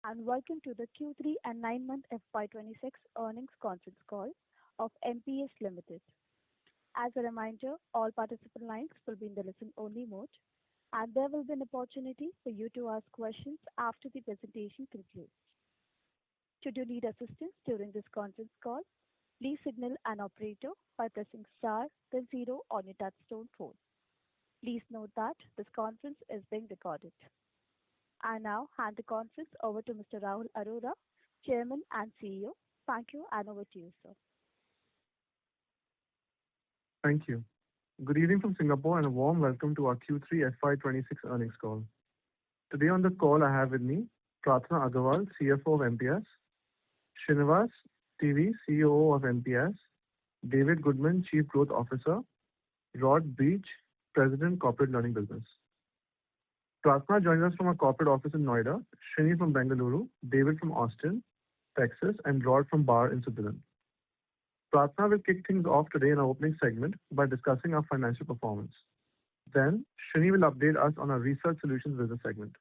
and welcome to the Q3 and 9-month FY26 earnings conference call of MPS Limited. As a reminder, all participant lines will be in the listen-only mode, and there will be an opportunity for you to ask questions after the presentation concludes. Should you need assistance during this conference call, please signal an operator by pressing star then zero on your touchtone phone. Please note that this conference is being recorded. I now hand the conference over to Mr. Rahul Arora, Chairman and CEO. Thank you, and over to you, sir. Thank you. Good evening from Singapore and a warm welcome to our Q3 FY26 earnings call. Today on the call I have with me Pratna Agarwal, CFO of MPS, Srinivas TV, COO of MPS, David Goodman, Chief Growth Officer, Rod Beach, President, Corporate Learning Business. Pratna joins us from our corporate office in Noida, Srini from Bengaluru, David from Austin, Texas, and Rod from Bar in Switzerland. Pratna will kick things off today in our opening segment by discussing our financial performance. Then, Srini will update us on our Research Solutions business segment.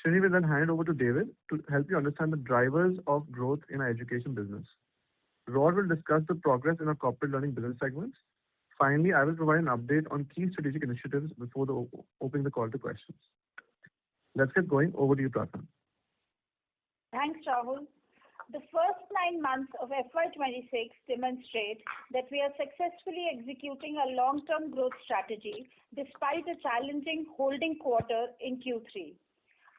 Srini will then hand it over to David to help you understand the drivers of growth in our education business. Rod will discuss the progress in our corporate learning business segments. Finally, I will provide an update on key strategic initiatives before opening the call to questions. Let's get going. Over to you, Pratna. Thanks, Rahul. The first 9 months of FY26 demonstrate that we are successfully executing a long-term growth strategy despite a challenging holding quarter in Q3.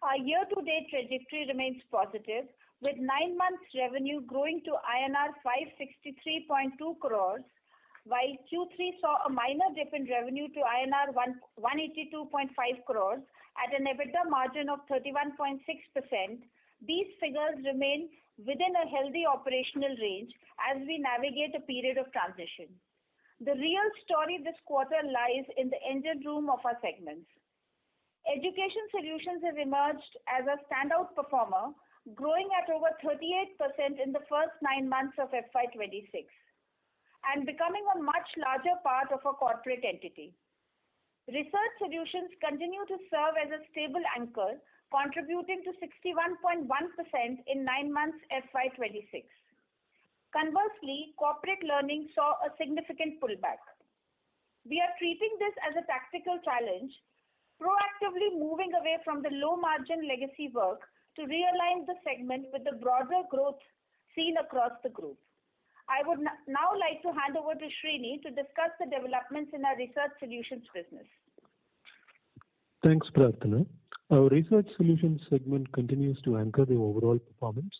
Our year-to-date trajectory remains positive, with 9 months revenue growing to INR 563.2 crores, while Q3 saw a minor dip in revenue to INR 182.5 crores at an EBITDA margin of 31.6%. These figures remain within a healthy operational range as we navigate a period of transition. The real story this quarter lies in the engine room of our segments. Education Solutions have emerged as a standout performer, growing at over 38% in the first 9 months of FY26 and becoming a much larger part of our corporate entity. Research Solutions continue to serve as a stable anchor, contributing to 61.1% in 9 months FY26. Conversely, corporate learning saw a significant pullback. We are treating this as a tactical challenge, proactively moving away from the low-margin legacy work to realign the segment with the broader growth seen across the group. I would now like to hand over to Srini to discuss the developments in our Research Solutions business. Thanks, Pratna. Our Research Solutions segment continues to anchor the overall performance,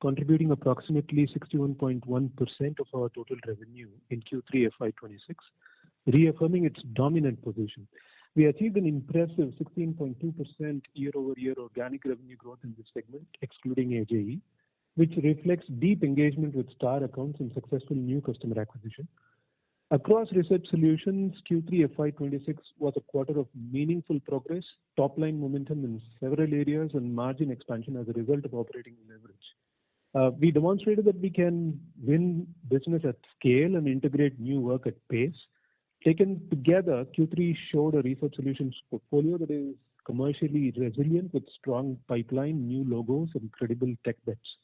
contributing approximately 61.1% of our total revenue in Q3 FY26, reaffirming its dominant position. We achieved an impressive 16.2% year-over-year organic revenue growth in this segment, excluding AJE, which reflects deep engagement with star accounts and successful new customer acquisition. Across Research Solutions, Q3 FY26 was a quarter of meaningful progress, top-line momentum in several areas, and margin expansion as a result of operating leverage. We demonstrated that we can win business at scale and integrate new work at pace. Taken together, Q3 showed a Research Solutions portfolio that is commercially resilient with strong pipeline, new logos, and credible tech bets.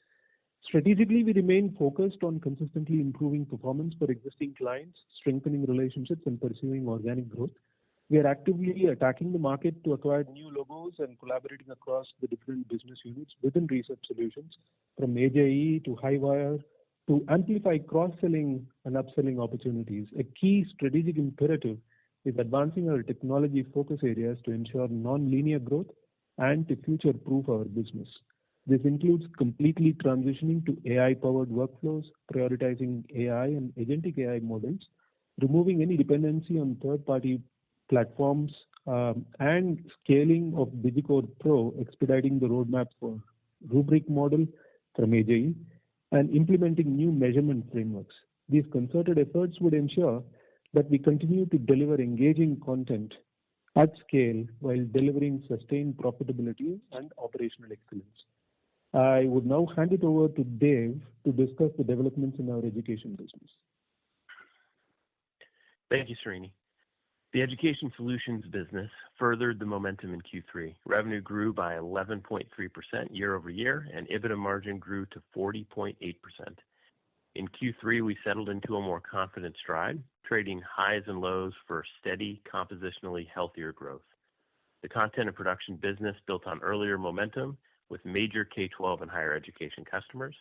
Strategically, we remain focused on consistently improving performance for existing clients, strengthening relationships, and pursuing organic growth. We are actively attacking the market to acquire new logos and collaborating across the different business units within Research Solutions, from AJE to Highwire, to amplify cross-selling and upselling opportunities. A key strategic imperative is advancing our technology focus areas to ensure non-linear growth and to future-proof our business. This includes completely transitioning to AI-powered workflows, prioritizing AI and agentic AI models, removing any dependency on third-party platforms, and scaling of DigiCode Pro, expediting the roadmap for rubric model from AJE, and implementing new measurement frameworks. These concerted efforts would ensure that we continue to deliver engaging content at scale while delivering sustained profitability and operational excellence. I would now hand it over to Dave to discuss the developments in our education business. Thank you, Srini. The Education Solutions business furthered the momentum in Q3. Revenue grew by 11.3% year over year, and EBITDA margin grew to 40.8%. In Q3, we settled into a more confident stride, trading highs and lows for steady, compositionally healthier growth. The content and production business built on earlier momentum with major K-12 and higher education customers,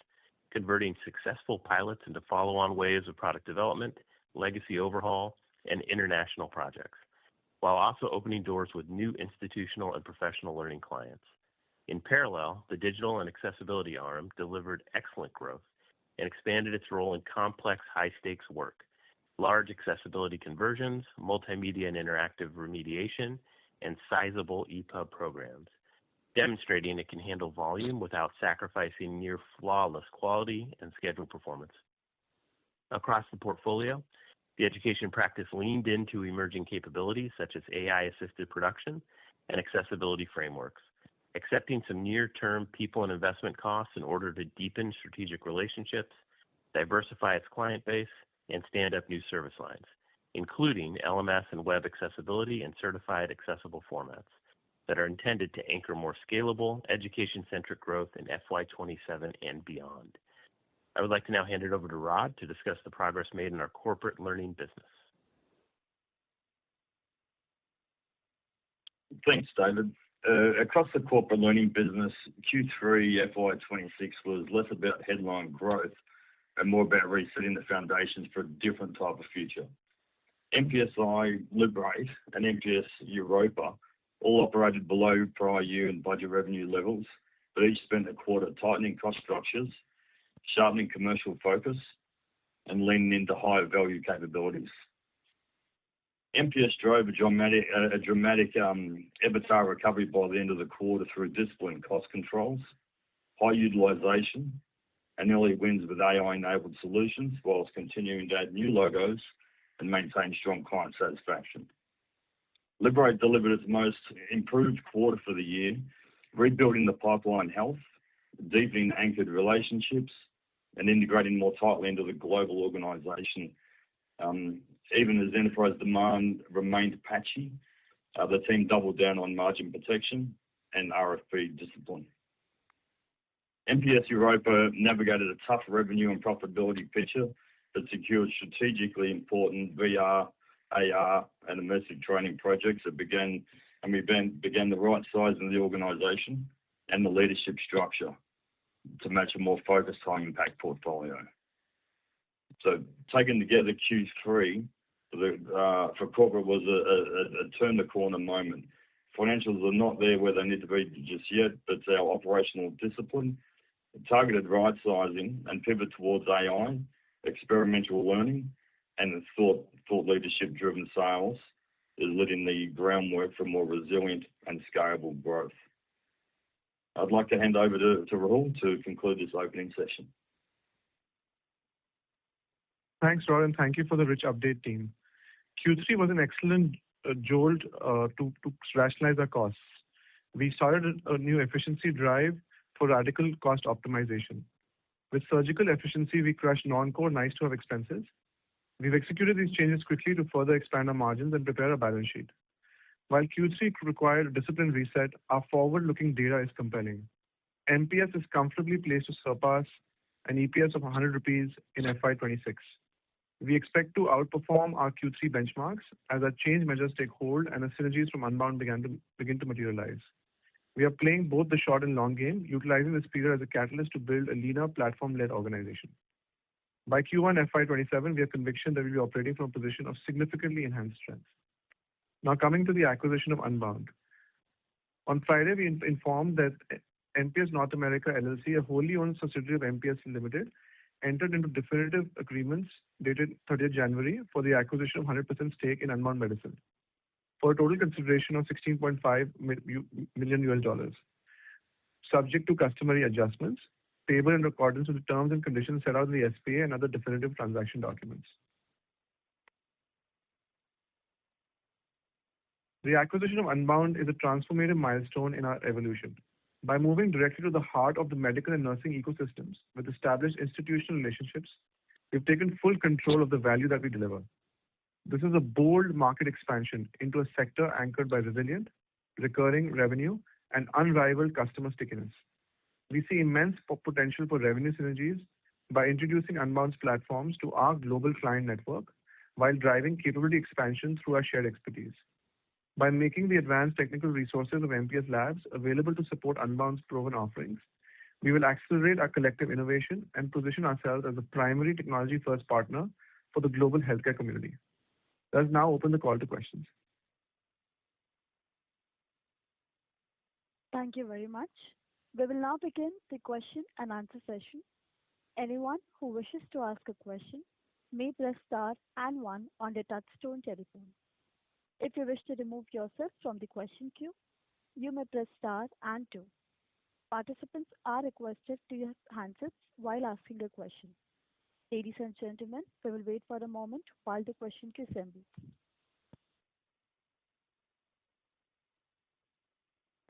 converting successful pilots into follow-on waves of product development, legacy overhaul, and international projects, while also opening doors with new institutional and professional learning clients. In parallel, the digital and accessibility arm delivered excellent growth and expanded its role in complex, high-stakes work, large accessibility conversions, multimedia and interactive remediation, and sizable EPUB programs, demonstrating it can handle volume without sacrificing near flawless quality and schedule performance. Across the portfolio, the education practice leaned into emerging capabilities such as AI-assisted production and accessibility frameworks, accepting some near-term people and investment costs in order to deepen strategic relationships, diversify its client base, and stand up new service lines, including LMS and web accessibility and certified accessible formats that are intended to anchor more scalable, education-centric growth in FY27 and beyond. I would like to now hand it over to Rod to discuss the progress made in our corporate learning business. Thanks, David. Across the corporate learning business, Q3 FY26 was less about headline growth and more about resetting the foundations for a different type of future. MPSI, Liberate, and MPS Europa all operated below prior year and budget revenue levels, but each spent a quarter tightening cost structures, sharpening commercial focus, and leaning into higher value capabilities. MPS drove a dramatic EBITDA recovery by the end of the quarter through disciplined cost controls, high utilization, and early wins with AI-enabled solutions, whilst continuing to add new logos and maintain strong client satisfaction. Liberate delivered its most improved quarter for the year, rebuilding the pipeline health, deepening anchored relationships, and integrating more tightly into the global organisation. Even as enterprise demand remained patchy, the team doubled down on margin protection and RFP discipline. MPS Europa navigated a tough revenue and profitability picture, but secured strategically important VR, AR, and immersive training projects that began the right sizing of the organisation and the leadership structure to match a more focused high impact portfolio. So taken together, Q3 for corporate was a turn the corner moment. Financials are not there where they need to be just yet, but our operational discipline, targeted right sizing, and pivot towards AI, experimental learning, and thought leadership driven sales is letting the groundwork for more resilient and scalable growth. I'd like to hand over to Rahul to conclude this opening session. Thanks, Rod, and thank you for the rich update, team. Q3 was an excellent jolt to rationalize our costs. We started a new efficiency drive for radical cost optimization. With surgical efficiency, we crushed non-core nice-to-have expenses. We've executed these changes quickly to further expand our margins and prepare a balance sheet. While Q3 required a disciplined reset, our forward-looking data is compelling. MPS is comfortably placed to surpass an EPS of 100 rupees in FY26. We expect to outperform our Q3 benchmarks as our change measures take hold and the synergies from Unbound begin to materialize. We are playing both the short and long game, utilizing this period as a catalyst to build a leaner, platform-led organization. By Q1 FY27, we have conviction that we will be operating from a position of significantly enhanced strength. Now coming to the acquisition of Unbound. On Friday, we informed that MPS North America LLC, a wholly owned subsidiary of MPS Limited, entered into definitive agreements dated 30th January for the acquisition of 100% stake in Unbound Medicine for a total consideration of $16.5 million, subject to customary adjustments, payable in accordance with the terms and conditions set out in the SPA and other definitive transaction documents. The acquisition of Unbound is a transformative milestone in our evolution. By moving directly to the heart of the medical and nursing ecosystems with established institutional relationships, we've taken full control of the value that we deliver. This is a bold market expansion into a sector anchored by resilient, recurring revenue and unrivaled customer stickiness. We see immense potential for revenue synergies by introducing Unbound's platforms to our global client network while driving capability expansion through our shared expertise. By making the advanced technical resources of MPS Labs available to support Unbound's proven offerings, we will accelerate our collective innovation and position ourselves as a primary technology-first partner for the global healthcare community. Let's now open the call to questions. Thank you very much. We will now begin the question and answer session. Anyone who wishes to ask a question may press star and one on their touchtone telephone. If you wish to remove yourself from the question queue, you may press star and two. Participants are requested to use handsets while asking a question. Ladies and gentlemen, we will wait for a moment while the question queue assembles.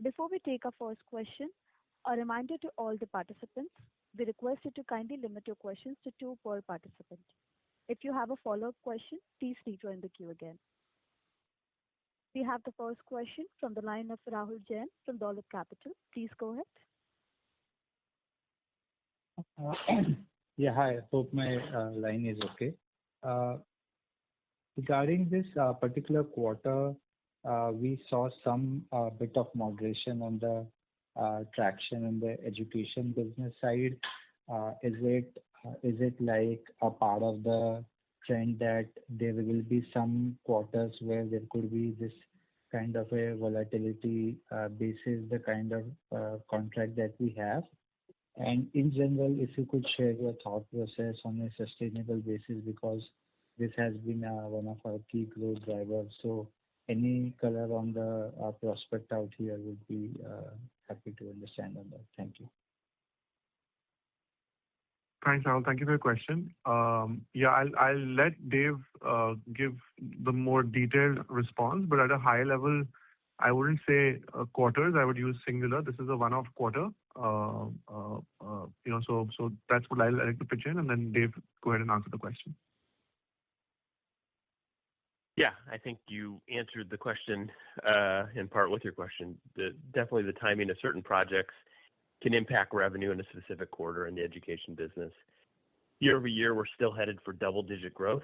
Before we take our first question, a reminder to all the participants, we request you to kindly limit your questions to 2 per participant. If you have a follow-up question, please rejoin the queue again. We have the first question from the line of Rahul Jain from Dolat Capital. Please go ahead. Yeah, hi. Hope my line is okay. Regarding this particular quarter, we saw some bit of moderation on the traction in the education business side. Is it like a part of the trend that there will be some quarters where there could be this kind of a volatility basis the kind of contract that we have? And in general, if you could share your thought process on a sustainable basis, because this has been one of our key growth drivers. So any color on the prospect out here would be happy to understand on that. Thank you. Thanks, Rahul. Thank you for your question. Yeah, I'll let Dave give the more detailed response, but at a high level, I wouldn't say quarters. I would use singular. This is a one-off quarter. So that's what I'll like to pitch in, and then Dave, go ahead and answer the question. Yeah, I think you answered the question in part with your question. Definitely the timing of certain projects can impact revenue in a specific quarter in the education business. Year over year, we're still headed for double-digit growth.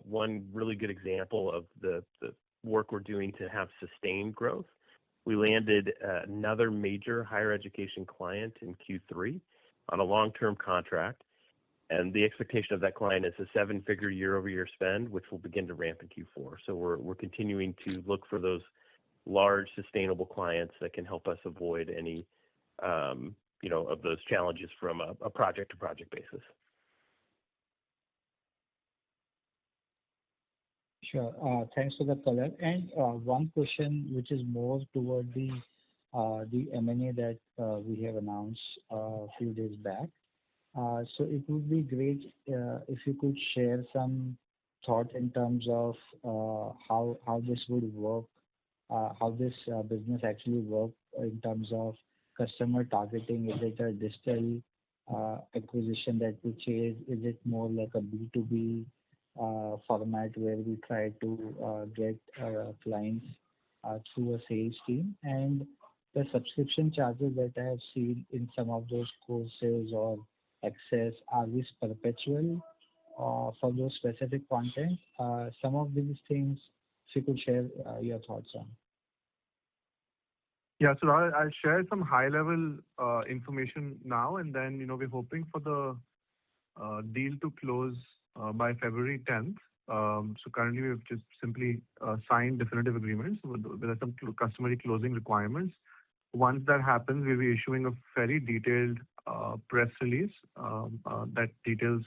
One really good example of the work we're doing to have sustained growth, we landed another major higher education client in Q3 on a long-term contract. And the expectation of that client is a 7-figure year-over-year spend, which will begin to ramp in Q4. So we're continuing to look for those large, sustainable clients that can help us avoid any, of those challenges from a project-to-project basis. Sure. Thanks for the color. And one question which is more toward the M&A that we have announced a few days back. So it would be great if you could share some thought in terms of how this would work, how this business actually work in terms of customer targeting. Is it a digital acquisition that we chase? Is it more like a B2B format where we try to get clients through a sales team? And the subscription charges that I have seen in some of those courses or access, are these perpetual for those specific content? Some of these things, if you could share your thoughts on. Yeah, so I'll share some high-level information now, and then we're hoping for the deal to close by February 10th. So currently, we've just simply signed definitive agreements with some customary closing requirements. Once that happens, we'll be issuing a very detailed press release that details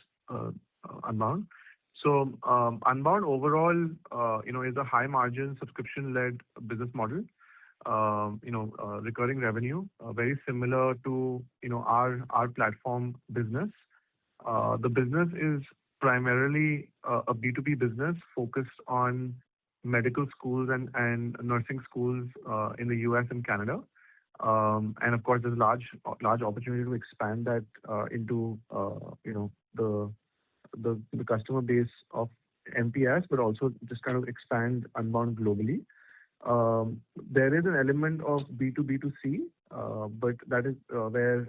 Unbound. So Unbound overall, is a high-margin subscription-led business model. Recurring revenue, very similar to our platform business. The business is primarily a B2B business focused on medical schools and nursing schools in the US and Canada. And of course, there's large opportunity to expand that into the customer base of MPS, but also just kind of expand Unbound globally. There is an element of B2B2C, but that is where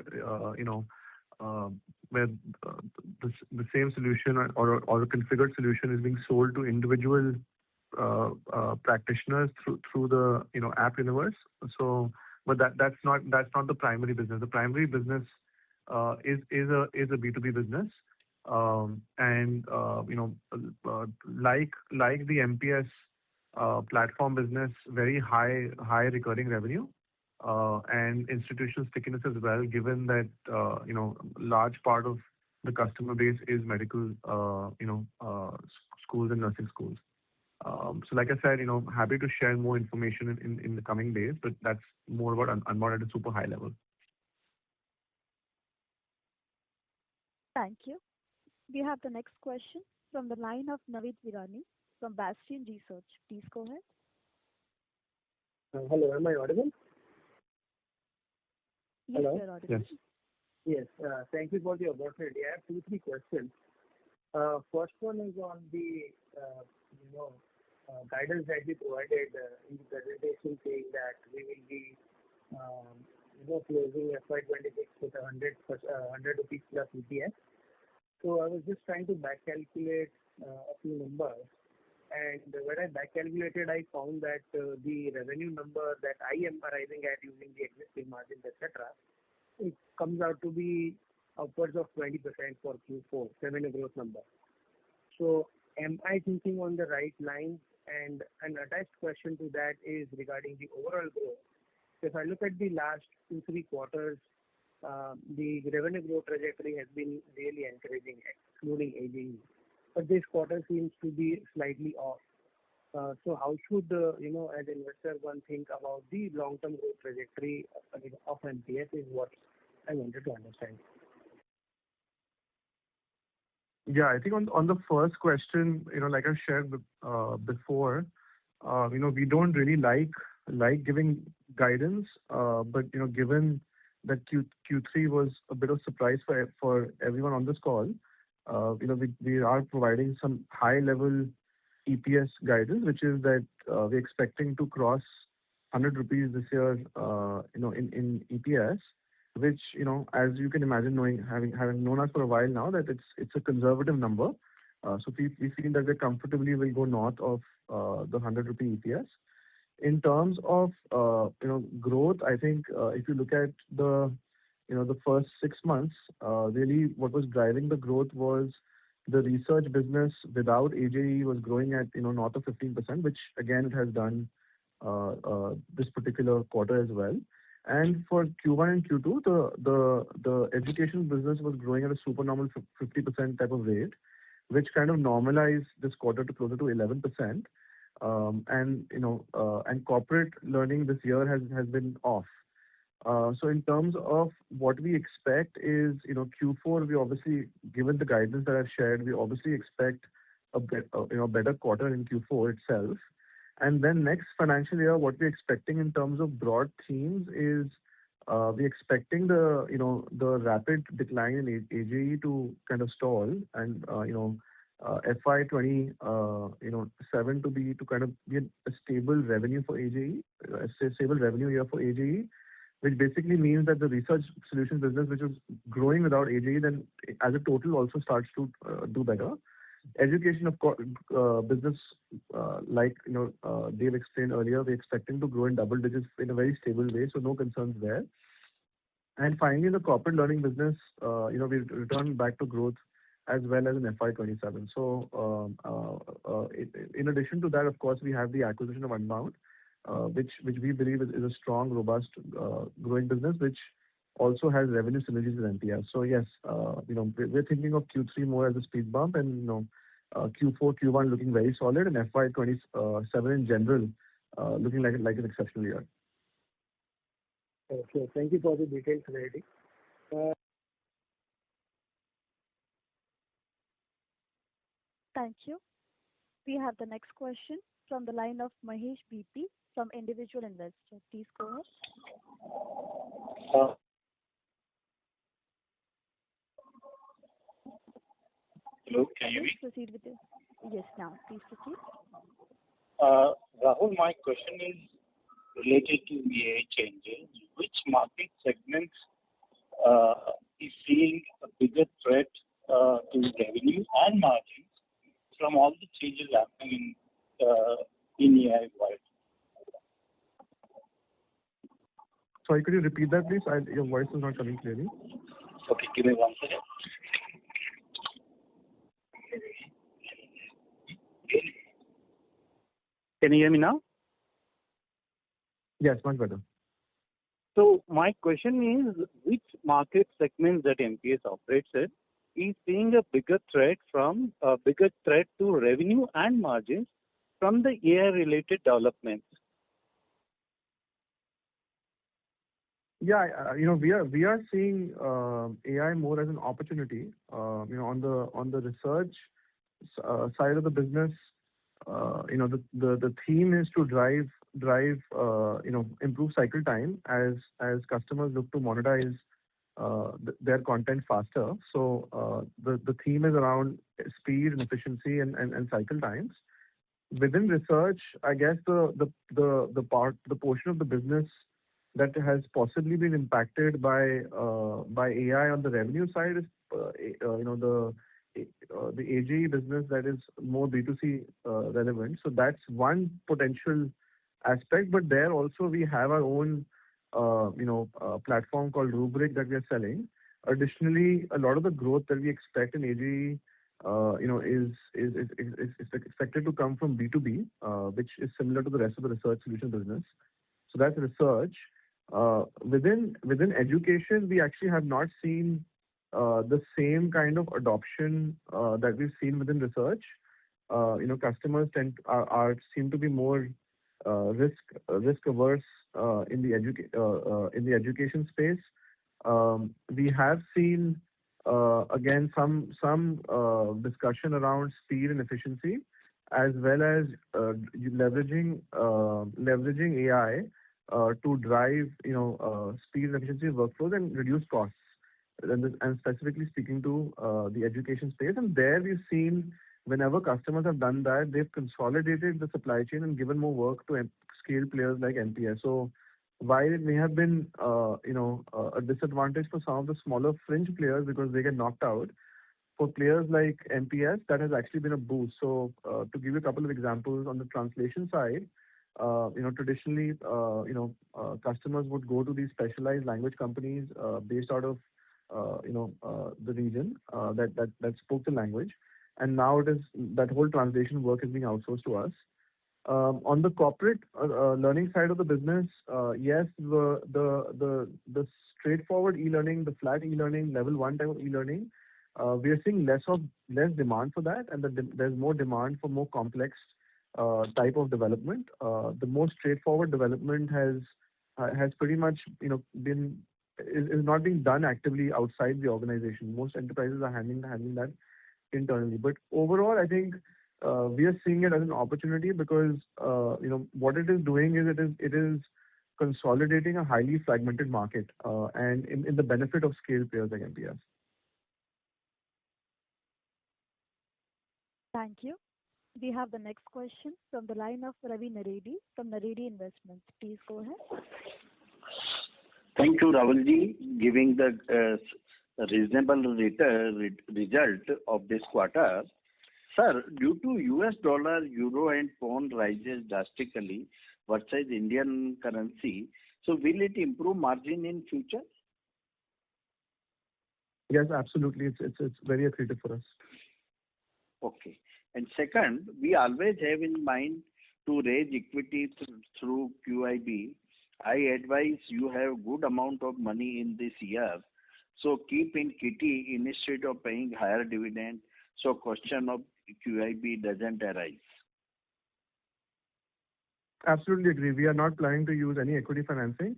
the same solution or a configured solution is being sold to individual practitioners through the app universe. So, but that's not the primary business. The primary business is a B2B business, and like the MPS platform business, very high recurring revenue, and institutional stickiness as well, given that large part of the customer base is medical schools and nursing schools. So like I said, happy to share more information in the coming days, but that's more about Unbound at a super high level. Thank you. We have the next question from the line of Navid Virani from Bastion Research. Please go ahead. Hello, am I audible? Yes, Hello? you're audible. Yes. Yes, thank you for the opportunity. I have 2-3 questions. First one is on the guidance that we provided in the presentation, saying that we will be closing FY2026 with 100 rupees plus EPS. So I was just trying to back calculate a few numbers, and when I back calculated, I found that the revenue number that I am arriving at using the existing margins, etc., it comes out to be upwards of 20% for Q4 revenue growth number. So am I thinking on the right lines? And an attached question to that is regarding the overall growth. If I look at the last 2-3 quarters, the revenue growth trajectory has been really encouraging, excluding AGE. But this quarter seems to be slightly off. So how should, as investor, one think about the long-term growth trajectory of MPS is what I wanted to understand. Yeah, I think on the first question, like I shared before, we don't really like giving guidance, but given that Q3 was a bit of surprise for everyone on this call, we are providing some high-level EPS guidance, which is that we're expecting to cross 100 rupees this year, in EPS, which, as you can imagine, having known us for a while now, that it's a conservative number. So we feel that we comfortably will go north of the 100 rupee EPS. In terms of growth, I think if you look at the first 6 months, really what was driving the growth was the research business without AJE was growing at north of 15%, which again it has done this particular quarter as well. And for Q1 and Q2, the education business was growing at a supernormal 50% type of rate, which kind of normalized this quarter to closer to 11%. And corporate learning this year has been off. So in terms of what we expect is, Q4, we obviously, given the guidance that I've shared, we obviously expect a better quarter in Q4 itself. And then next financial year, what we're expecting in terms of broad themes is, we're expecting the rapid decline in AJE to kind of stall, and FY2027 to kind of be a stable revenue for AJE, a stable revenue year for AJE, which basically means that the research solution business, which is growing without AJE, then as a total also starts to do better. Education, of course, business, like Dave explained earlier, we're expecting to grow in double digits in a very stable way, so no concerns there. And finally, the corporate learning business, we return back to growth as well as in FY27. So, in addition to that, of course, we have the acquisition of Unbound, which we believe is a strong, robust, growing business, which also has revenue synergies with MPS. So yes, we're thinking of Q3 more as a speed bump, and Q4, Q1 looking very solid, and FY27 in general looking like an exceptional year. Okay, thank you for the detailed clarity. Thank you. We have the next question from the line of Mahesh BP from Individual Investor. Please go ahead. Hello, can you hear Please me? proceed with it. Yes, now please proceed. Rahul, my question is related to AI changes. Which market segments is seeing a bigger threat to revenue and margins from all the changes happening in AI world? Sorry, could you repeat that, please? Your voice is not coming clearly. Okay, give me one second. Can you hear me now? Yes, much better. So my question is, which market segments that MPS operates in is seeing a bigger threat to revenue and margins from the AI-related developments? Yeah, we are seeing AI more as an opportunity. On the research side of the business, the theme is to drive improve cycle time as customers look to monetize their content faster. So the theme is around speed and efficiency and cycle times. Within research, I guess the portion of the business that has possibly been impacted by AI on the revenue side is the AGE business that is more B2C relevant. So that's one potential aspect. But there also we have our own platform called Rubrik that we are selling. Additionally, a lot of the growth that we expect in AGE is expected to come from B2B, which is similar to the rest of the research solution business. So that's research. Within education, we actually have not seen the same kind of adoption that we've seen within research. Customers seem to be more risk averse in the education space. We have seen again some discussion around speed and efficiency, as well as leveraging AI to drive speed and efficiency of workflows and reduce costs. And specifically speaking to the education space. And there we've seen whenever customers have done that, they've consolidated the supply chain and given more work to scale players like MPS. So while it may have been a disadvantage for some of the smaller fringe players because they get knocked out, for players like MPS, that has actually been a boost. So to give you a couple of examples on the translation side, traditionally, customers would go to these specialized language companies based out of the region that spoke the language, and now it is that whole translation work is being outsourced to us. On the corporate learning side of the business, yes, the straightforward e-learning, the flat e-learning, level 1 type of e-learning, we are seeing less demand for that, and there's more demand for more complex type of development. The most straightforward development has pretty much is not being done actively outside the organization. Most enterprises are handling that internally. But overall, I think we are seeing it as an opportunity because what it is doing is it is consolidating a highly fragmented market and in the benefit of scale players like MPS. Thank you. We have the next question from the line of Ravi Naredi from Naredi Investments. Please go ahead. Thank you, Rahulji, giving the reasonable result of this quarter. Sir, due to US dollar, euro and pound rises drastically versus Indian currency, so will it improve margin in future? Yes, absolutely. It's very accretive for us. Okay. And second, we always have in mind to raise equity through QIB. I advise you have good amount of money in this year, so keep in kitty instead of paying higher dividend, so question of QIB doesn't arise. Absolutely agree. We are not planning to use any equity financing.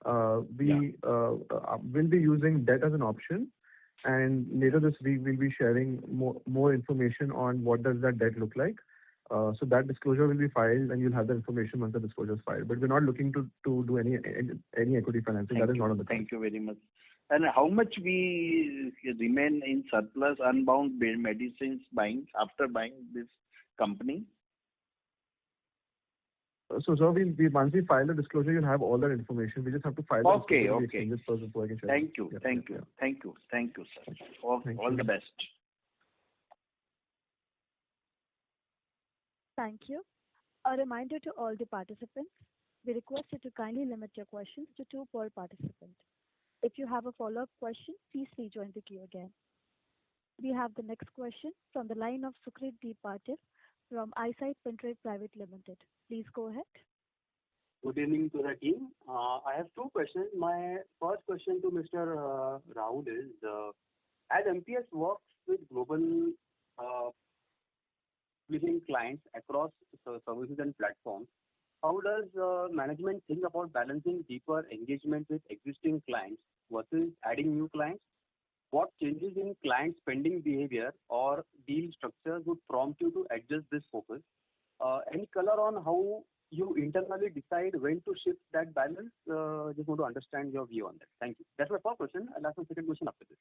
We will be using debt as an option, and later this week we'll be sharing more information on what does that debt look like. So that disclosure will be filed, and you'll have the information once the disclosure is filed. But we're not looking to do any equity financing. That is not on the card. Thank you very much. And how much we remain in surplus unbound medicines buying after buying this company? So, sir, once we file the disclosure, you'll have all that information. We just have to file the Okay, disclosure with the okay. exchanges first before I can share. Thank you, Yeah, thank yeah, you, yeah. thank you, thank you, sir. All Thank the you. best. Thank you. A reminder to all the participants, we request you to kindly limit your questions to two per participant. If you have a follow-up question, please rejoin the queue again. We have the next question from the line of Sukrit D. Patil from Eyesight Fintrade Private Limited. Please go ahead. Good evening to the team. I have two questions. My first question to Mr. Rahul is, as MPS works with global publishing clients across services and platforms, how does management think about balancing deeper engagement with existing clients versus adding new clients? What changes in client spending behavior or deal structures would prompt you to adjust this focus? Any color on how you internally decide when to shift that balance? Just want to understand your view on that. Thank you. That's my first question. I'll ask my second question after this.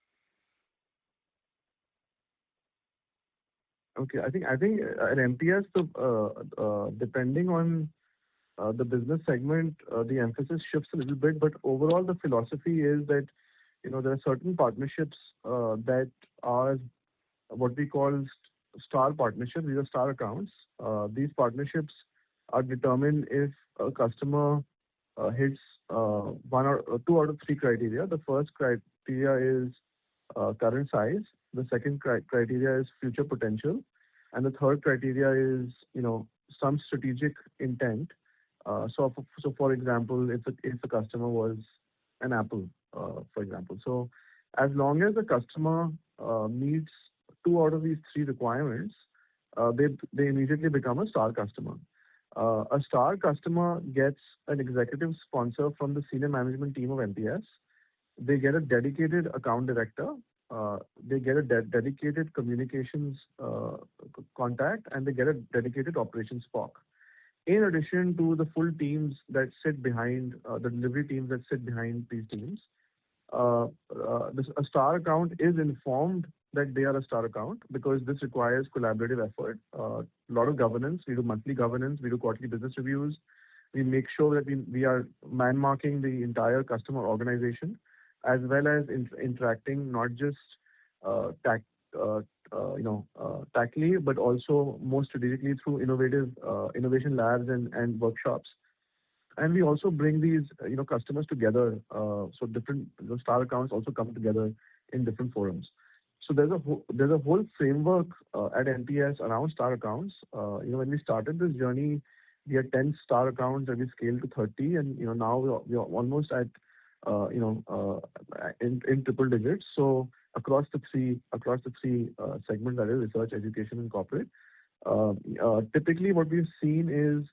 Okay, I think at MPS, depending on the business segment, the emphasis shifts a little bit, but overall the philosophy is that there are certain partnerships that are what we call star partnerships. These are star accounts. These partnerships are determined if a customer hits one or two out of three criteria. The first criteria is current size. The second criteria is future potential, and the third criteria is some strategic intent. So for example, if the customer was an Apple, for example. So as long as the customer meets two out of these three requirements, they immediately become a star customer. A star customer gets an executive sponsor from the senior management team of MPS. They get a dedicated account director. They get a dedicated communications contact, and they get a dedicated operations SPOC. In addition to the full teams that sit behind the delivery teams that sit behind these teams, a star account is informed that they are a star account because this requires collaborative effort, a lot of governance. We do monthly governance, we do quarterly business reviews. We make sure that we are man-marking the entire customer organization, as well as interacting not just tactily, but also more strategically through innovation labs and workshops. And we also bring these customers together, so different star accounts also come together in different forums. So there's a whole framework at MPS around star accounts. When we started this journey, we had 10 star accounts and we scaled to 30, and now we are almost at in triple digits. So across the three segments, that is research, education, and corporate. Typically, what we've seen is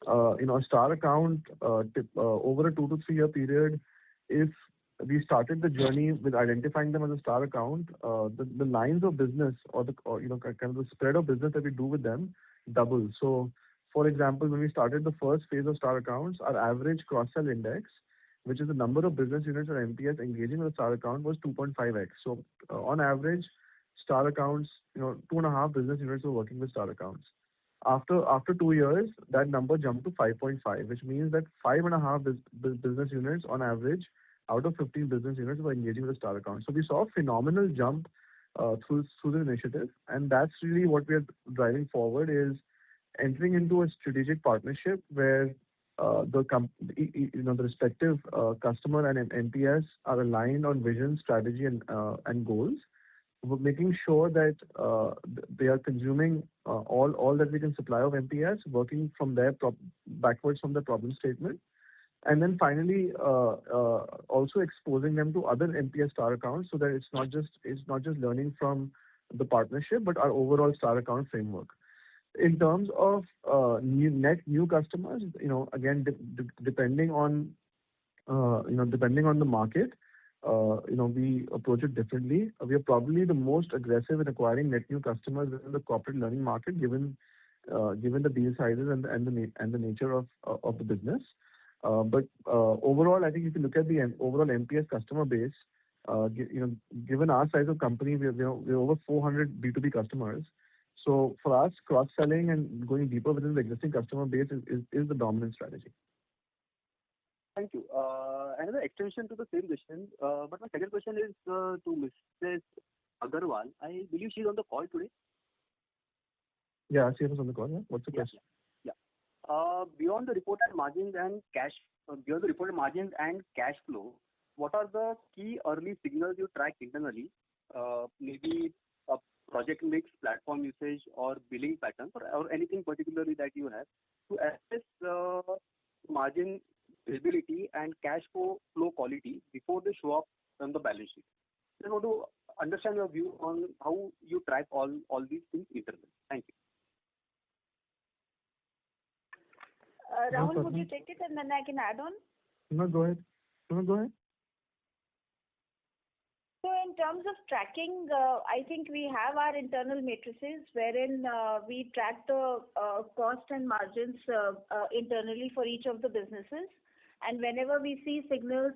a star account over a 2 to 3 year period. If we started the journey with identifying them as a star account, the lines of business or kind of the spread of business that we do with them double. So, for example, when we started the first phase of star accounts, our average cross-sell index, which is the number of business units or MPS engaging with a star account, was 2.5x. So, on average, star accounts, 2.5 business units were working with star accounts. After 2 years, that number jumped to 5.5, which means that 5.5 business units on average out of 15 business units were engaging with a star account. So we saw a phenomenal jump through the initiative, and that's really what we are driving forward, is entering into a strategic partnership where the respective customer and MPS are aligned on vision, strategy, and goals. We're making sure that they are consuming all that we can supply of MPS, working from there backwards from the problem statement, and then finally also exposing them to other MPS star accounts, so that it's not just learning from the partnership, but our overall star account framework. In terms of net new customers, again, depending on the market, we approach it differently. We are probably the most aggressive in acquiring net new customers within the corporate learning market, given the deal sizes and the nature of the business. But overall, I think if you look at the overall MPS customer base, Given our size of company, we're over 400 B2B customers. So for us, cross-selling and going deeper within the existing customer base is the dominant strategy. Thank you. Another extension to the same question, but my second question is to Mrs. Agarwal. I believe she's on the call today. Yeah, she was on the call. Yeah. What's the question? Yeah. Beyond the reported margins and cash flow, what are the key early signals you track internally? Maybe a project mix, platform usage, or billing patterns, or anything particularly that you have to assess margin visibility and cash flow quality before they show up on the balance sheet. I want to understand your view on how you track all these things internally. Thank you. Rahul, would you take it and then I can add on? No, go ahead. So in terms of tracking, I think we have our internal matrices wherein we track the cost and margins internally for each of the businesses. And whenever we see signals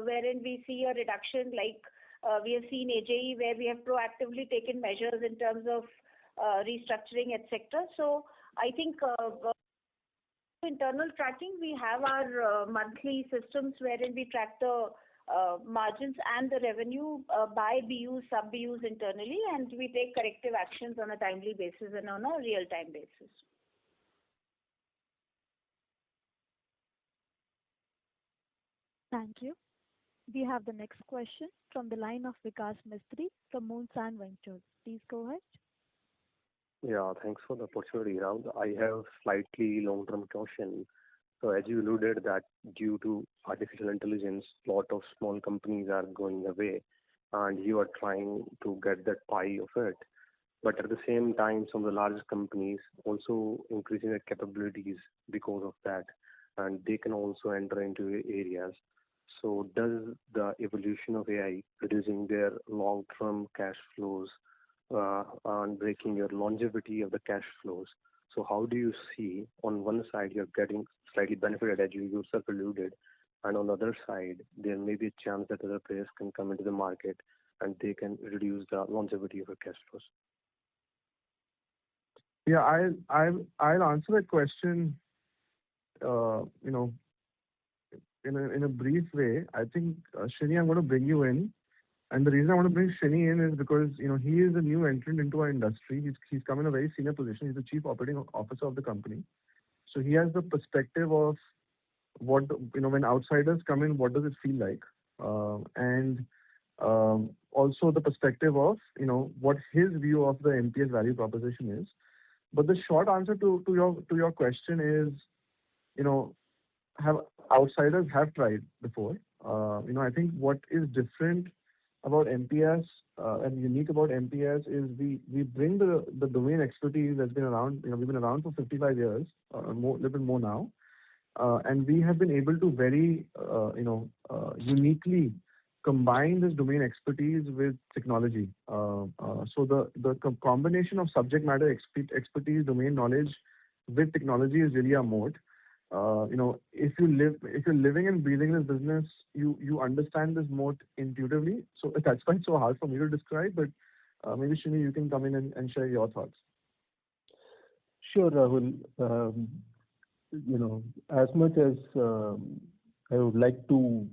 wherein we see a reduction, like we have seen AJE where we have proactively taken measures in terms of restructuring, etc. So I think internal tracking, we have our monthly systems wherein we track the margins and the revenue by BUs, sub-BUs internally, and we take corrective actions on a timely basis and on a real-time basis. Thank you. We have the next question from the line of Vikas Mistry from Moonsan Ventures. Please go ahead. Yeah, thanks for the opportunity, Rahul. I have slightly long-term question. So as you alluded that due to artificial intelligence, a lot of small companies are going away and you are trying to get that pie of it. But at the same time, some of the largest companies also increasing their capabilities because of that. And they can also enter into areas. So does the evolution of AI reducing their long-term cash flows and breaking your longevity of the cash flows? So how do you see on one side you're getting slightly benefited as you yourself alluded, and on the other side there may be a chance that other players can come into the market and they can reduce the longevity of your cash flows? Yeah, I'll answer that question. In a brief way. I think Shini, I'm going to bring you in. And the reason I want to bring Shini in is because, he is a new entrant into our industry. He's come in a very senior position. He's the chief operating officer of the company. So he has the perspective of what, when outsiders come in, what does it feel like? And also the perspective of, what his view of the MPS value proposition is. But the short answer to your question is, outsiders have tried before. I think what is different about MPS and unique about MPS is we bring the domain expertise that's been around. We've been around for 55 years, a little bit more now, and we have been able to very uniquely combine this domain expertise with technology. So the combination of subject matter expertise, domain knowledge with technology is really a moat. If you're living and breathing this business, you understand this moat intuitively. So that's why it's so hard for me to describe. But maybe Shini, you can come in and share your thoughts. Sure, Rahul. As much as I would like to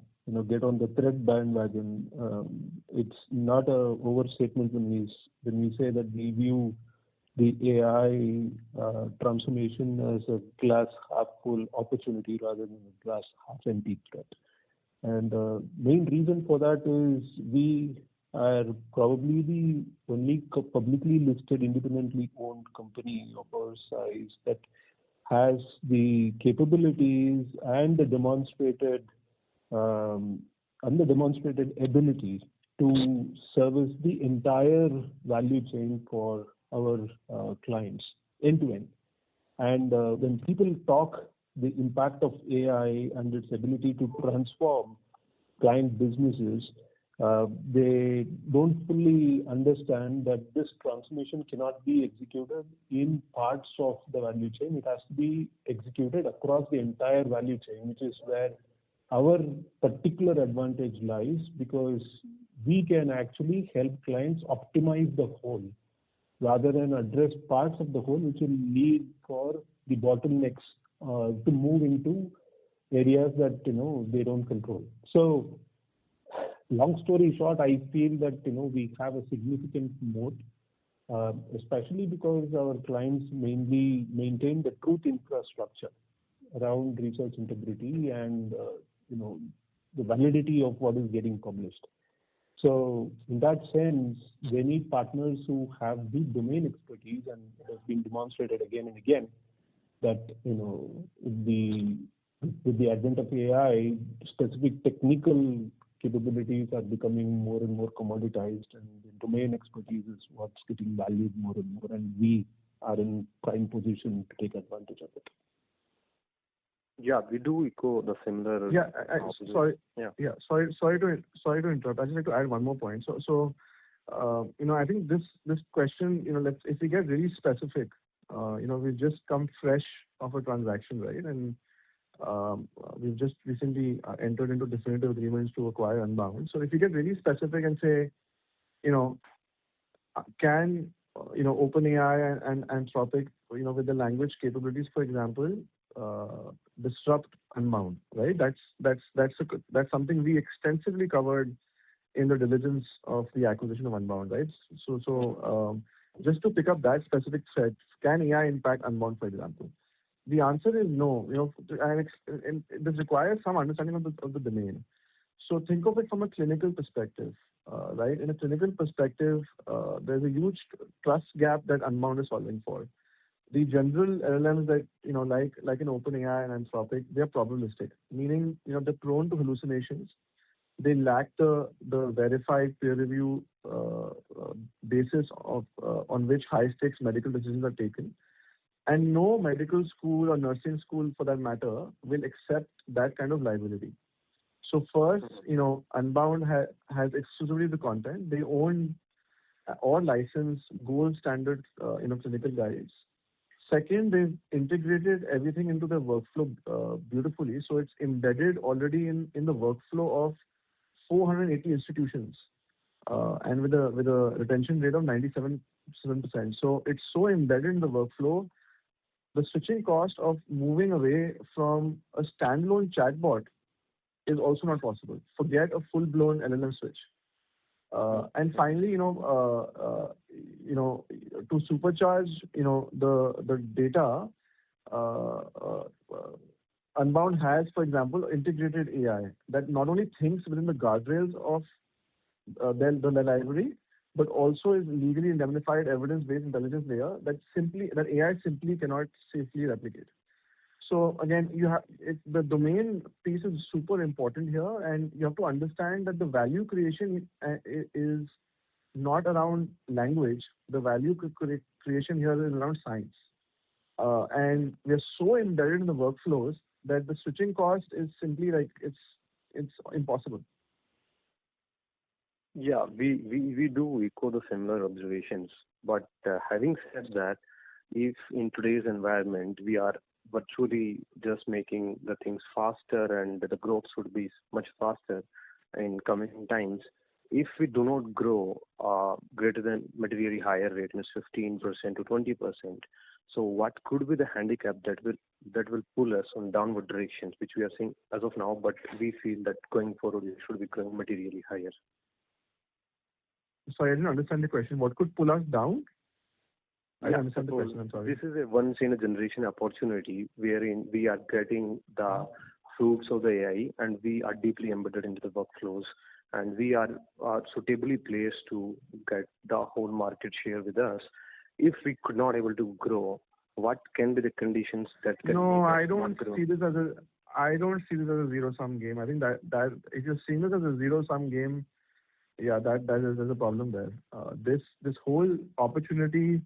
get on the thread bandwagon, it's not a overstatement when we say that we view the AI transformation as a glass half full opportunity rather than a glass half empty threat. And the main reason for that is we are probably the only publicly listed, independently owned company of our size that has the capabilities and the demonstrated ability to service the entire value chain for our clients end to end. And when people talk the impact of AI and its ability to transform client businesses, they don't fully understand that this transformation cannot be executed in parts of the value chain. It has to be executed across the entire value chain, which is where our particular advantage lies, because we can actually help clients optimize the whole rather than address parts of the whole which will lead for the bottlenecks to move into areas that they don't control. So, long story short, I feel that we have a significant moat, especially because our clients mainly maintain the truth infrastructure around research integrity and the validity of what is getting published. So in that sense, they need partners who have deep domain expertise, and it has been demonstrated again and again that with the advent of AI, specific technical capabilities are becoming more and more commoditized, and the domain expertise is what's getting valued more and more, and we are in prime position to take advantage of it. Yeah, we do echo the similar. Yeah, sorry to interrupt. I just like to add one more point. So I think this question, if we get really specific, we've just come fresh off a transaction, right? And we've just recently entered into definitive agreements to acquire Unbound. So if you get really specific and say, can OpenAI and Anthropic, with the language capabilities, for example, disrupt Unbound, right? That's something we extensively covered in the diligence of the acquisition of Unbound, right? So just to pick up that specific thread, can AI impact Unbound, for example? The answer is no. And this requires some understanding of the domain. So think of it from a clinical perspective, right? In a clinical perspective, there's a huge trust gap that Unbound is solving for. The general LLMs that, like in OpenAI and Anthropic, they're probabilistic, meaning, they're prone to hallucinations. They lack the verified peer review basis on which high-stakes medical decisions are taken. And no medical school or nursing school, for that matter, will accept that kind of liability. So first, Unbound has exclusively the content. They own or license gold standard, clinical guides. Second, they've integrated everything into their workflow beautifully. So it's embedded already in the workflow of 480 institutions, and with a retention rate of 97%. So it's so embedded in the workflow. The switching cost of moving away from a standalone chatbot is also not possible. Forget a full-blown LLM switch. And finally, to supercharge, the data, Unbound has, for example, integrated AI that not only thinks within the guardrails of the library, but also is legally indemnified evidence-based intelligence layer that AI simply cannot safely replicate. So again, the domain piece is super important here, and you have to understand that the value creation is not around language. The value creation here is around science. And we are so embedded in the workflows that the switching cost is simply it's impossible. Yeah, we do echo the similar observations. But having said that, if in today's environment we are virtually just making the things faster and the growth should be much faster in coming times, if we do not grow greater than materially higher rate, means 15% to 20%, so what could be the handicap that will pull us on downward directions, which we are seeing as of now, but we feel that going forward we should be growing materially higher? Sorry, I didn't understand the question. What could pull us down? I don't understand the question. I'm sorry. This is a once-in-a-generation opportunity wherein we are getting the fruits of the AI, and we are deeply embedded into the workflows, and we are suitably placed to get the whole market share with us. If we could not able to grow, what can be the conditions that can No, make us I don't not grow? see this as a zero-sum game. I think that if you're seeing this as a zero-sum game, yeah, there's a problem there. This whole opportunity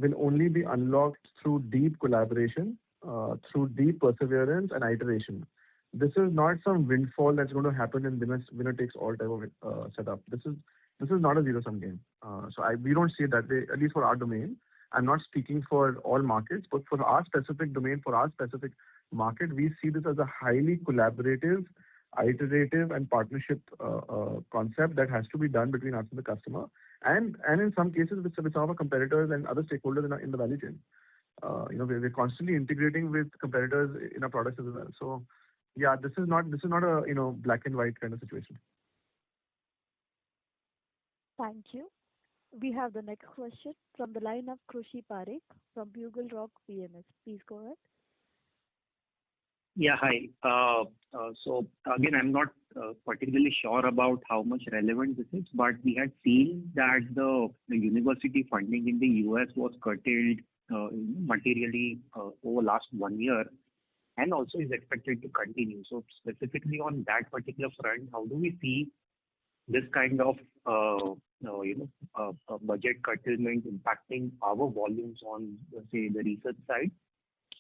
will only be unlocked through deep collaboration, through deep perseverance and iteration. This is not some windfall that's going to happen in winner takes all type of setup. This is not a zero-sum game. We don't see it that way, at least for our domain. I'm not speaking for all markets, but for our specific domain, for our specific market, we see this as a highly collaborative, iterative and partnership concept that has to be done between us and the customer, and in some cases with some of our competitors and other stakeholders in the value chain. We're constantly integrating with competitors in our products as well. So yeah, this is not a black and white kind of situation. Thank you. We have the next question from the line of Krushi Parekh from Bugle Rock PMS. Please go ahead. Yeah, hi. So again, I'm not particularly sure about how much relevant this is, but we had seen that the university funding in the US was curtailed materially over last 1 year, and also is expected to continue. So specifically on that particular front, how do we see this kind of budget curtailment impacting our volumes on, say, the research side?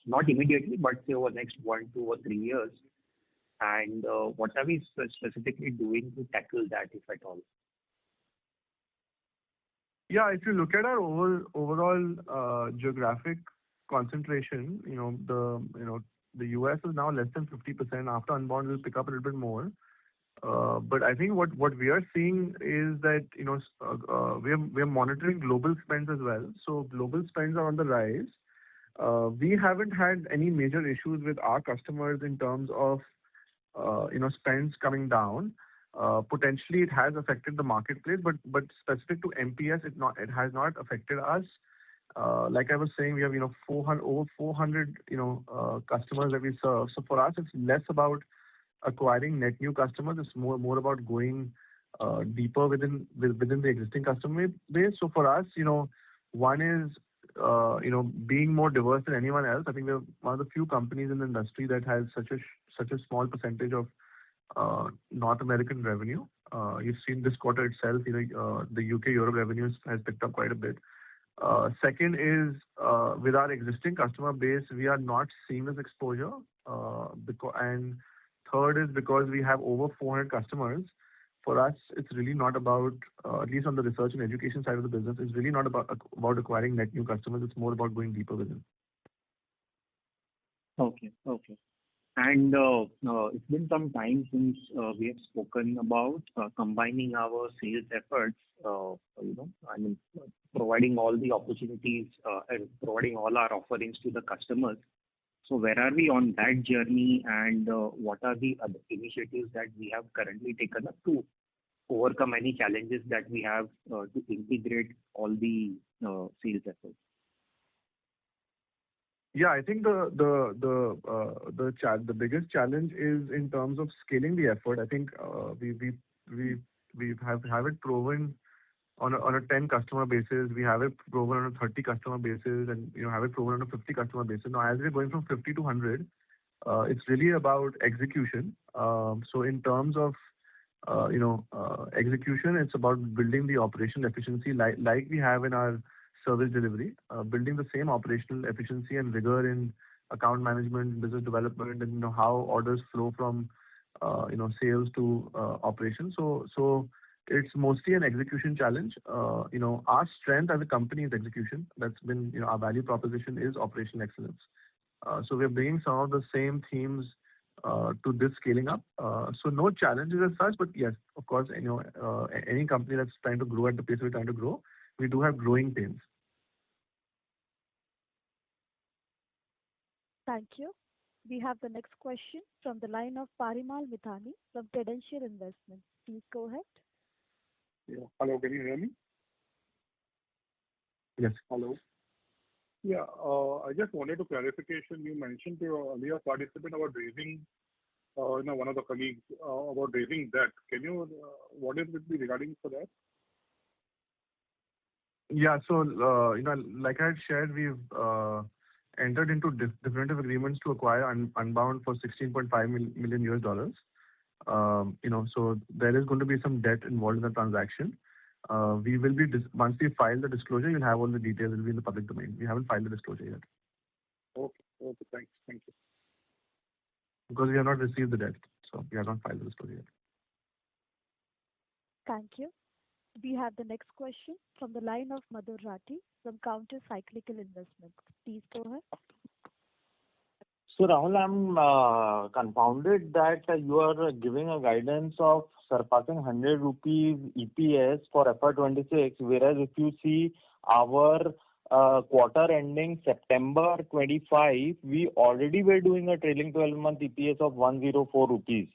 Not immediately, but say over the next 1, 2, or 3 years. And what are we specifically doing to tackle that, if at all? Yeah, if you look at our overall geographic concentration, the US is now less than 50%. After unbound, will pick up a little bit more. But I think what we are seeing is that we are monitoring global spends as well. So global spends are on the rise. We haven't had any major issues with our customers in terms of spends coming down. Potentially, it has affected the marketplace, but specific to MPS, it has not affected us. Like I was saying, we have over 400 customers that we serve. So for us, it's less about acquiring net new customers. It's more about going deeper within the existing customer base. So for us, one is being more diverse than anyone else. I think we're one of the few companies in the industry that has such a small percentage of North American revenue. You've seen this quarter itself, the UK Europe revenues has picked up quite a bit. Second is with our existing customer base, we are not seeing this exposure. And third is because we have over 400 customers. For us, it's really not about, at least on the research and education side of the business, it's really not about acquiring net new customers. It's more about going deeper within. Okay. And it's been some time since we have spoken about combining our sales efforts, providing all the opportunities and providing all our offerings to the customers. So where are we on that journey, and what are the other initiatives that we have currently taken up to overcome any challenges that we have to integrate all the sales efforts? Yeah, I think the biggest challenge is in terms of scaling the effort. I think we have it proven on a 10 customer basis. We have it proven on a 30 customer basis, and have it proven on a 50 customer basis. Now, as we're going from 50 to 100, it's really about execution. So in terms of execution, it's about building the operational efficiency like we have in our service delivery, building the same operational efficiency and rigor in account management, business development, and how orders flow from sales to operations. So it's mostly an execution challenge. Our strength as a company is execution. That's been our value proposition is operational excellence. So we're bringing some of the same themes to this scaling up. So no challenges as such, but yes, of course, any company that's trying to grow at the pace we're trying to grow, we do have growing pains. Thank you. We have the next question from the line of Parimal Mithani from Credential Investments. Please go ahead. Yeah. Hello, can you hear me? Yes. Hello. Yeah, I just wanted a clarification. You mentioned to your earlier participant about raising, one of the colleagues about raising debt. Can you, what is it be regarding for that? Yeah, so like I had shared, we've entered into definitive agreements to acquire Unbound for $16.5 million. So there is going to be some debt involved in the transaction. We will be once we file the disclosure, you'll have all the details. It will be in the public domain. We haven't filed the disclosure yet. Okay, thanks. Thank you. Because we have not received the debt, so we have not filed the disclosure yet. Thank you. We have the next question from the line of Madhur Rathi from Counter Cyclical Investments. Please go ahead. So Rahul, I'm confounded that you are giving a guidance of surpassing 100 rupees EPS for FY26, whereas if you see our quarter ending September 25, we already were doing a trailing 12-month EPS of 104 rupees.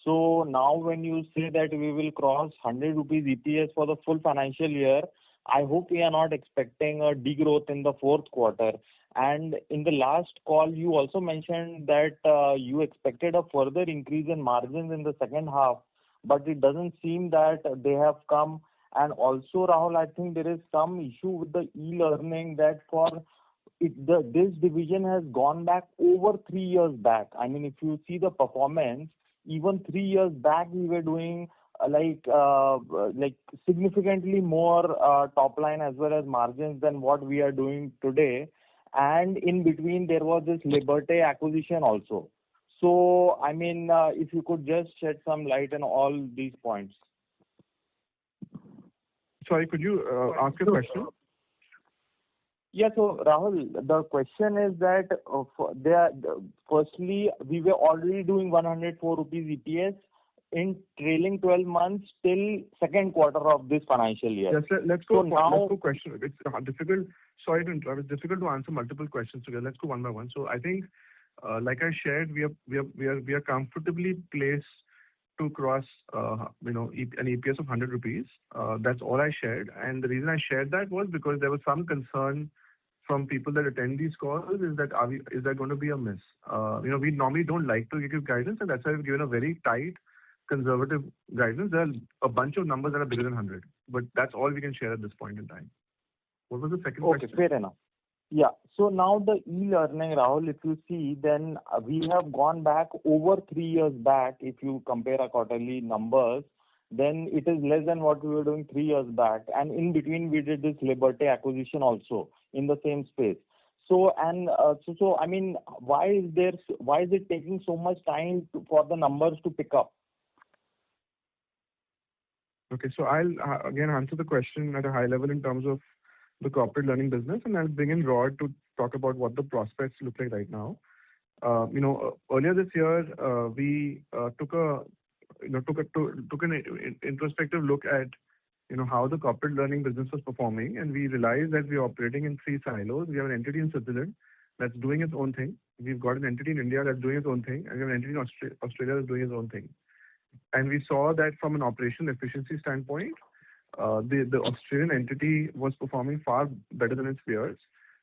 So now when you say that we will cross 100 rupees EPS for the full financial year, I hope we are not expecting a degrowth in the fourth quarter. And in the last call, you also mentioned that you expected a further increase in margins in the second half, but it doesn't seem that they have come. And also, Rahul, I think there is some issue with the e-learning that this division has gone back over 3 years back. I mean, if you see the performance, even 3 years back, we were doing like significantly more top line as well as margins than what we are doing today. And in between, there was this Liberty acquisition also. So, I mean, if you could just shed some light on all these points. Sorry, could you ask a question? Yeah, so Rahul, the question is that firstly, we were already doing 104 rupees EPS in trailing 12 months till second quarter of this financial year. Yes, let's go. Let's go question. It's difficult. Sorry to interrupt. It's difficult to answer multiple questions together. Let's go one by one. So I think, like I shared, we are comfortably placed to cross, an EPS of 100 rupees. That's all I shared. And the reason I shared that was because there was some concern from people that attend these calls is that going to be a miss? We normally don't like to give guidance, and that's why we've given a very tight, conservative guidance. There are a bunch of numbers that are bigger than 100, but that's all we can share at this point in time. What was the second question? Okay, fair enough. Yeah. So now the e-learning, Rahul, if you see, then we have gone back over 3 years back. If you compare our quarterly numbers, then it is less than what we were doing 3 years back. And in between, we did this Liberty acquisition also in the same space. So I mean, why is it taking so much time for the numbers to pick up? Okay, so I'll again answer the question at a high level in terms of the corporate learning business, and I'll bring in Rod to talk about what the prospects look like right now. Earlier this year, we took an introspective look at how the corporate learning business was performing, and we realized that we are operating in 3 silos. We have an entity in Switzerland that's doing its own thing. We've got an entity in India that's doing its own thing, and we have an entity in Australia that's doing its own thing. And we saw that from an operational efficiency standpoint, the Australian entity was performing far better than its peers,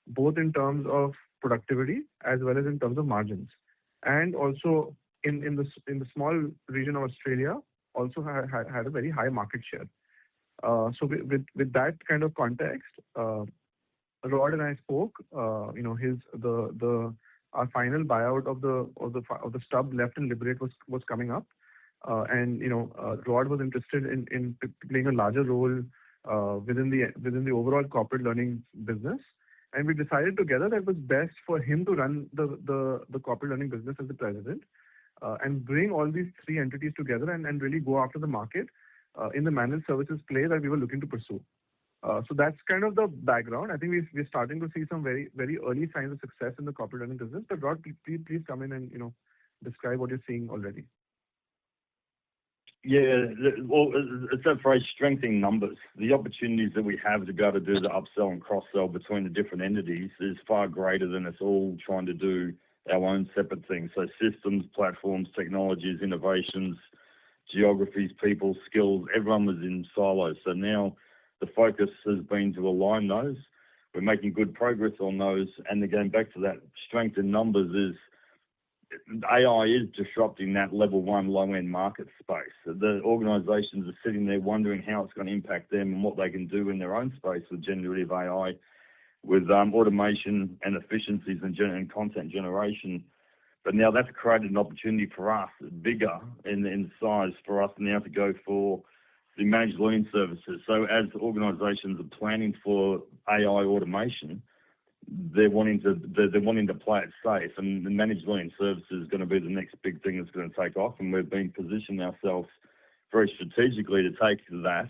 both in terms of productivity as well as in terms of margins. And also in the small region of Australia, also had a very high market share. So with that kind of context, Rod and I spoke. Our final buyout of the stub left in Liberate was coming up. Rod was interested in playing a larger role within the overall corporate learning business, and we decided together that it was best for him to run the corporate learning business as the president, and bring all these 3 entities together and really go after the market in the managed services play that we were looking to pursue. So that's kind of the background. I think we're starting to see some very, very early signs of success in the corporate learning business. But Rod, please come in and describe what you're seeing already. Yeah, well, it's a very strengthening numbers. The opportunities that we have to be able to do the upsell and cross-sell between the different entities is far greater than us all trying to do our own separate things. So systems, platforms, technologies, innovations, geographies, people, skills, everyone was in silos. So now the focus has been to align those. We're making good progress on those. And again, back to that strength in numbers is AI is disrupting that level 1 low-end market space. The organisations are sitting there wondering how it's going to impact them and what they can do in their own space with generative AI, with automation and efficiencies and content generation. But now that's created an opportunity for us, bigger in size, for us now to go for the managed learning services. So as organisations are planning for AI automation, they're wanting to play it safe, and the managed learning services is going to be the next big thing that's going to take off, and we've been positioning ourselves very strategically to take that.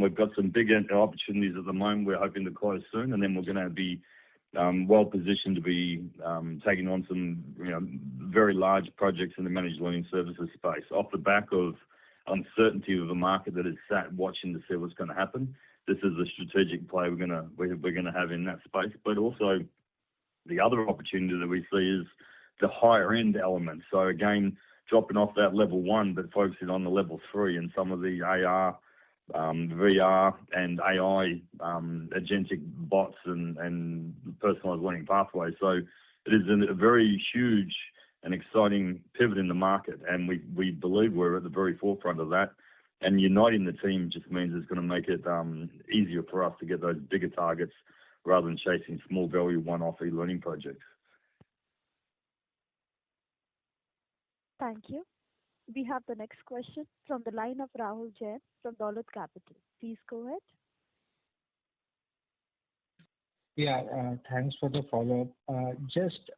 We've got some big opportunities at the moment we're hoping to close soon, and then we're going to be well positioned to be taking on some very large projects in the managed learning services space off the back of uncertainty of a market that is sat watching to see what's going to happen. This is a strategic play we're going to have in that space, but also the other opportunity that we see is the higher end element. So again, dropping off that level 1, but focusing on the level 3 and some of the AR, VR and AI agentic bots and personalized learning pathways. So it is a very huge and exciting pivot in the market, and we believe we're at the very forefront of that. And uniting the team just means it's going to make it easier for us to get those bigger targets rather than chasing small value one-off e-learning projects. Thank you. We have the next question from the line of Rahul Jain from Dolat Capital. Please go ahead. Yeah, thanks for the follow-up. Just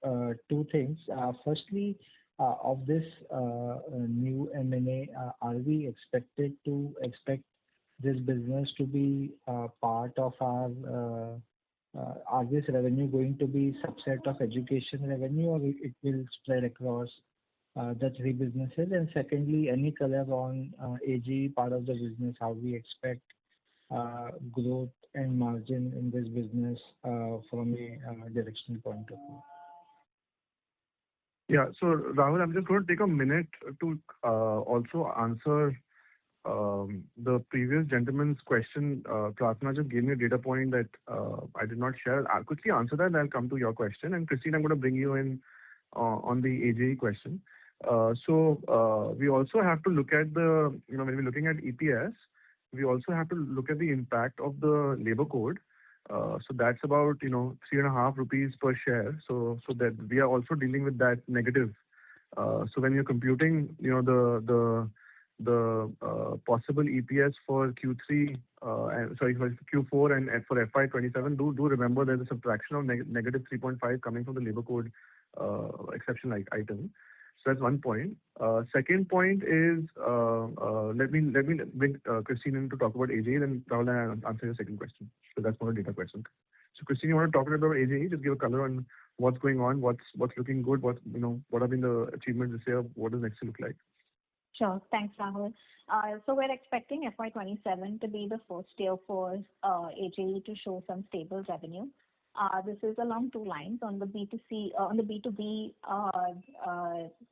two things. Firstly, of this new M&A, are we expect this business to be part of our, are this revenue going to be subset of education revenue, or it will spread across the 3 businesses? And secondly, any color on AGE part of the business, how we expect growth and margin in this business from a directional point of view? Yeah. So Rahul, I'm just going to take a minute to also answer the previous gentleman's question. Pratna just gave me a data point that I did not share. I'll quickly answer that and I'll come to your question. And Christine, I'm going to bring you in on the AGE question. So we also have to look at when we're looking at EPS, we also have to look at the impact of the labor code. So that's about 3.5 rupees per share. So that we are also dealing with that negative. So when you're computing the possible EPS for Q3 for Q4 and for FY27, do remember there's a subtraction of negative 3.5 coming from the labor code exceptional item. So that's one point. Second point is let me bring Christine in to talk about AGE, and Rahul and I answer your second question. So that's more a data question. So Christine, you want to talk about AGE? Just give a color on what's going on, what's looking good, what have been the achievements this year, what does next year look like? Sure. Thanks, Rahul. So we're expecting FY27 to be the first year for AGE to show some stable revenue. This is along 2 lines. On the B2C, on the B2B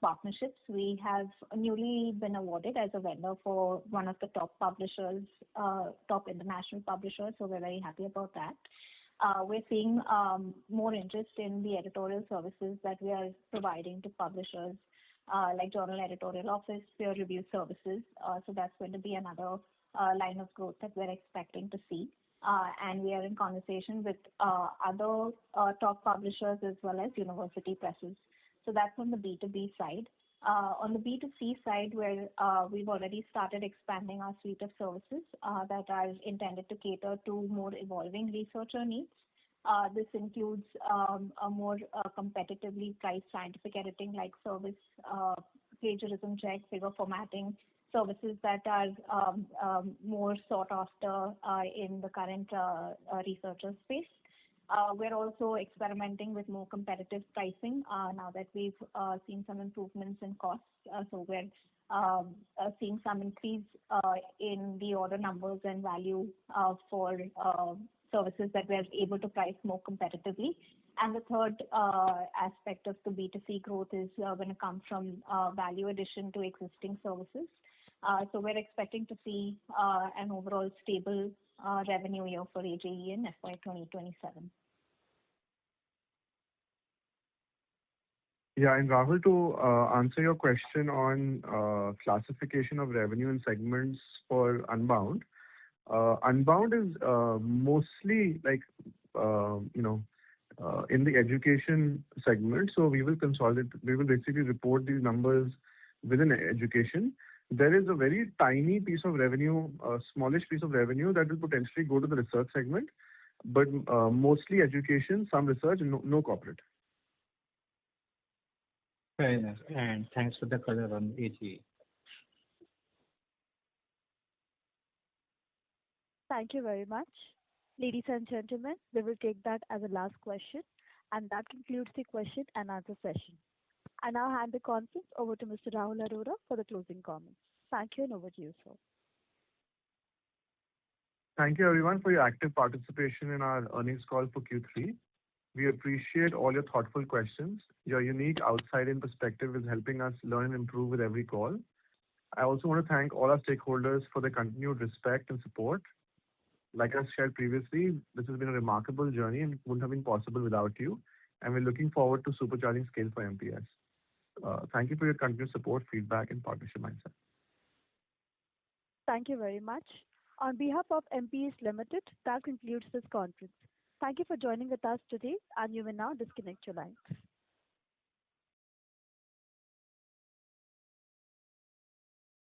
partnerships, we have newly been awarded as a vendor for one of the top publishers, top international publishers. So we're very happy about that. We're seeing more interest in the editorial services that we are providing to publishers, like journal editorial office, peer review services. So that's going to be another line of growth that we're expecting to see. And we are in conversation with other top publishers as well as university presses. So that's on the B2B side. On the B2C side, where we've already started expanding our suite of services that are intended to cater to more evolving researcher needs. This includes a more competitively priced scientific editing like service, plagiarism check, figure formatting, services that are more sought after in the current researcher space. We're also experimenting with more competitive pricing now that we've seen some improvements in costs. So we're seeing some increase in the order numbers and value for services that we're able to price more competitively. And the third aspect of the B2C growth is when it comes from value addition to existing services. So we're expecting to see an overall stable revenue year for AGE in FY 2027. Yeah, and Rahul, to answer your question on classification of revenue and segments for Unbound. Unbound is mostly like, in the education segment. So we will basically report these numbers within education. There is a very tiny piece of revenue, a smallish piece of revenue that will potentially go to the research segment, but mostly education, some research, and no corporate. Fair enough. And thanks for the color on AGE. Thank you very much. Ladies and gentlemen, we will take that as a last question, and that concludes the question and answer session. I now hand the conference over to Mr. Rahul Arora for the closing comments. Thank you, and over to you, sir. Thank you everyone for your active participation in our earnings call for Q3. We appreciate all your thoughtful questions. Your unique outside-in perspective is helping us learn and improve with every call. I also want to thank all our stakeholders for their continued respect and support. Like I shared previously, this has been a remarkable journey and it wouldn't have been possible without you, and we're looking forward to supercharging scale for MPS. Thank you for your continued support, feedback, and partnership mindset. Thank you very much. On behalf of MPS Limited, that concludes this conference. Thank you for joining with us today, and you may now disconnect your lines.